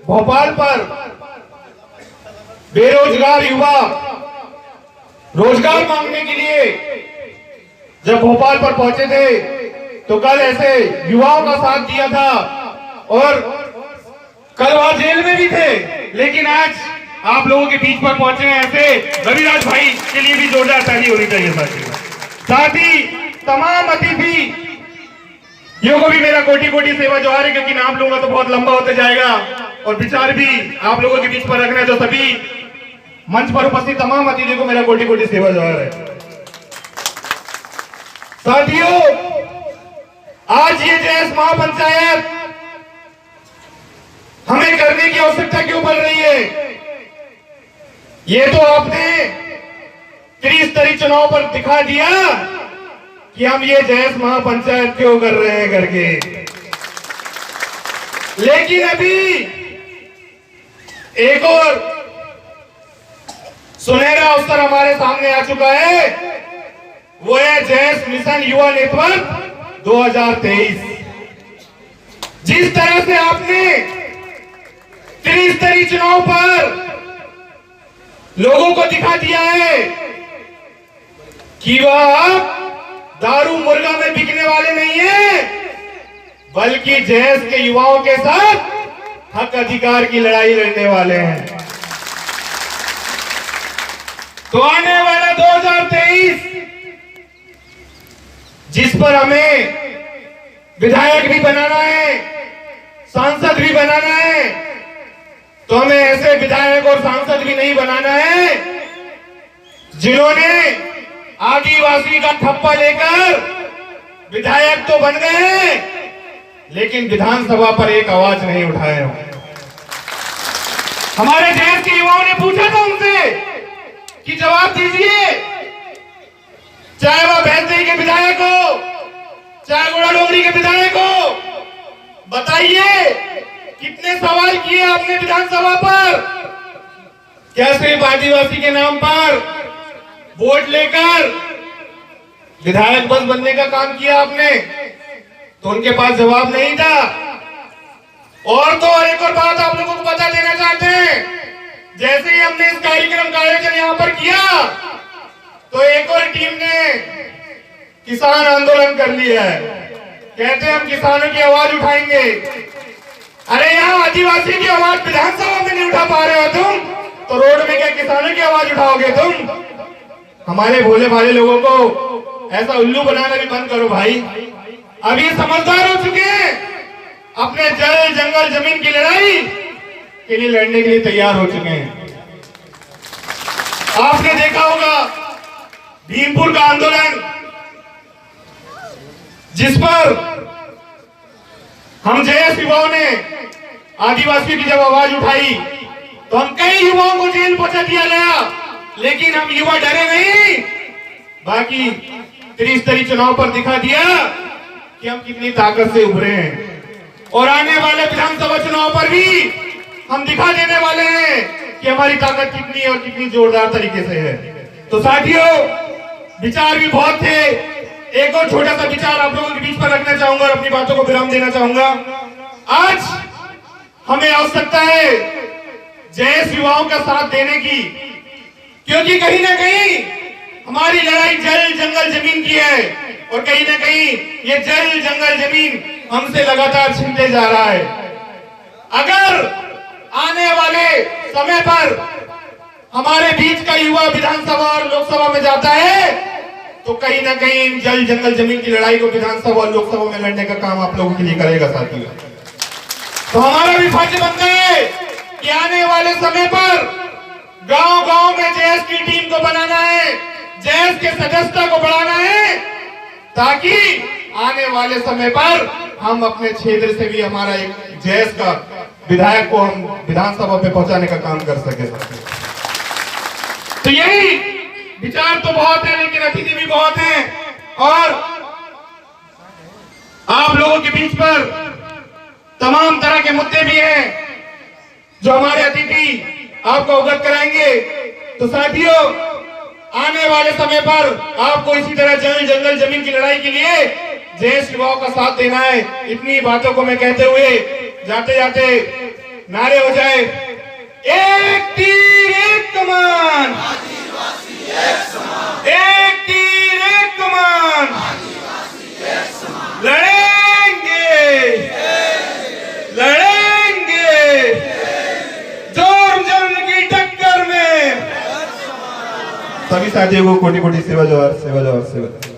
भोपाल पर बेरोजगार युवा रोजगार मांगने के लिए जब भोपाल पर पहुंचे थे तो कल ऐसे युवाओं का साथ दिया था और कल वहां जेल में भी थे, लेकिन आज आप लोगों के बीच पर पहुंचे हैं ऐसे रविराज भाई के लिए भी जोरदार ताली होनी चाहिए साथियों। साथ ही तमाम अतिथि यो को भी मेरा कोटि कोटि सेवा जोहार है, क्योंकि नाम लूंगा तो बहुत लंबा होते जाएगा और विचार भी आप लोगों के बीच पर रखना है। तो सभी मंच पर उपस्थित तमाम अतिथियों को मेरा कोटि कोटि सेवा जोहार है। साथियों, आज ये जैस महापंचायत हमें करने की आवश्यकता क्यों पड़ रही है? ये तो आपने त्रिस्तरीय चुनाव पर दिखा दिया कि हम ये जैस महापंचायत क्यों कर रहे हैं करके, लेकिन अभी एक और सुनहरा अवसर हमारे सामने आ चुका है, वो है जैस मिशन युवा नेटवर्क 2023। जिस तरह से आपने त्रिस्तरीय चुनाव पर लोगों को दिखा दिया है कि वह दारू मुर्गा में बिकने वाले नहीं है, बल्कि जैस के युवाओं के साथ हक अधिकार की लड़ाई लड़ने वाले हैं। तो आने वाला 2023 जिस पर हमें विधायक भी बनाना है, सांसद भी बनाना है, तो हमें ऐसे विधायक और सांसद भी नहीं बनाना है जिन्होंने आदिवासी का ठप्पा लेकर विधायक तो बन गए लेकिन विधानसभा पर एक आवाज नहीं उठाए हो। हमारे देश के युवाओं ने पूछा था उनसे कि जवाब दीजिए, चाहे वह भैंसदेही के विधायक हो, चाहे गोड़ा डोंगरी के विधायक हो, बताइए कितने सवाल किए आपने विधानसभा पर? क्या सिर्फ आदिवासी के नाम पर वोट लेकर विधायक बस बनने का काम किया आपने? तो उनके पास जवाब नहीं था। और तो एक और बात आप लोगों को बता देना चाहते हैं, जैसे ही हमने इस कार्यक्रम का आयोजन यहाँ पर किया तो एक और टीम ने किसान आंदोलन कर लिया है। कहते हैं हम किसानों की आवाज उठाएंगे। अरे यहाँ आदिवासी की आवाज विधानसभा में नहीं उठा पा रहे हो तुम, तो रोड में क्या किसानों की आवाज उठाओगे तुम? हमारे भोले भाले लोगों को ऐसा उल्लू बनाना भी बंद करो भाई। अब ये समझदार हो चुके हैं, अपने जल जंगल जमीन की लड़ाई के लिए लड़ने के लिए तैयार हो चुके हैं। आपने देखा होगा भीमपुर का आंदोलन, जिस पर हम जैस युवाओं ने आदिवासियों की जब आवाज उठाई तो हम कई युवाओं को जेल पहुंचा दिया गया, लेकिन हम युवा डरे नहीं। बाकी त्रिस्तरीय चुनाव पर दिखा दिया कि हम कितनी ताकत से उभरे हैं, और आने वाले विधानसभा चुनाव पर भी हम दिखा देने वाले हैं कि हमारी ताकत कितनी है और कितनी जोरदार तरीके से है। तो साथियों, विचार भी बहुत थे। एक और छोटा सा विचार आप लोगों के बीच पर रखना चाहूंगा और अपनी बातों को विराम देना चाहूंगा। आज हमें आवश्यकता है जैस युवाओं का साथ देने की, क्योंकि कहीं ना कहीं हमारी लड़ाई जल जंगल जमीन की है और कहीं ना कहीं ये जल जंगल जमीन हमसे लगातार छीनते जा रहा है। अगर आने वाले समय पर हमारे बीच का युवा विधानसभा और लोकसभा में जाता है तो कहीं ना कहीं जल जंगल जमीन की लड़ाई को विधानसभा और लोकसभा में लड़ने का काम आप लोगों के लिए करेगा साथियों। तो हमारा भी फर्ज बनता है कि आने वाले समय पर गांव गांव में जैस की टीम को बनाना है, जैस के सदस्यता को बढ़ाना है, ताकि आने वाले समय पर हम अपने क्षेत्र से भी हमारा एक जैस का विधायक को हम विधानसभा पे पहुंचाने का काम कर सके। तो यही विचार तो बहुत है, लेकिन अतिथि भी बहुत हैं, और आप लोगों के बीच पर तमाम तरह के मुद्दे भी हैं जो हमारे अतिथि आपको अवगत कराएंगे। तो साथियों, आने वाले समय पर आपको इसी तरह जल जंगल जमीन की लड़ाई के लिए जैस युवाओं का साथ देना है। इतनी बातों को मैं कहते हुए जाते जाते नारे हो जाए, एक तीर एक कमान, एक तीर एक कमान, लड़ेंगे लड़ेंगे जोर जन्म की टक्कर में। सभी साथियों को कोटि कोटि सेवा जोहार, सेवा जोहार, सेवा।